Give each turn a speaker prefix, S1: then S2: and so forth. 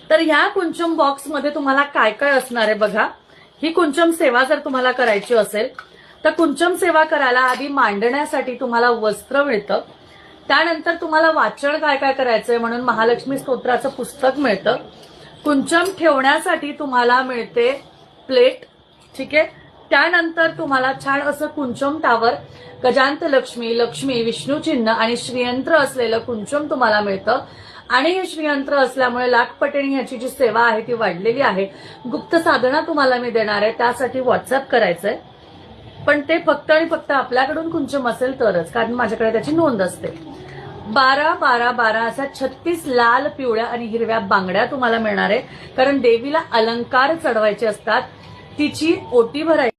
S1: तर ह्या कुंचम बॉक्समध्ये तुम्हाला काय काय असणार आहे बघा. ही कुंचम सेवा जर तुम्हाला करायची असेल तर कुंचम सेवा करायला आधी मांडण्यासाठी तुम्हाला वस्त्र मिळतं. त्यानंतर तुम्हाला वाचन काय काय करायचंय म्हणून महालक्ष्मी स्तोत्राचं पुस्तक मिळतं. कुंचम ठेवण्यासाठी तुम्हाला मिळते प्लेट. ठीक आहे. त्यानंतर तुम्हाला छान असं कुंचम टावर, गजांत लक्ष्मी, लक्ष्मी, विष्णू चिन्ह आणि श्रीयंत्र असलेलं कुंचम तुम्हाला मिळतं. आणि हे श्रीयंत्र असल्यामुळे लाखपटेणी ह्याची जी सेवा आहे ती वाढलेली आहे. गुप्त साधना तुम्हाला मी देणार आहे, त्यासाठी व्हॉट्सअप करायचंय. पण ते फक्त आणि फक्त आपल्याकडून कुंचम असेल तरच, कारण माझ्याकडे त्याची नोंद असते. 12-12-12 अशा 36 लाल, पिवळ्या आणि हिरव्या बांगड्या तुम्हाला मिळणार आहे. कारण देवीला अलंकार चढवायचे असतात, तिची ओटी भरायची.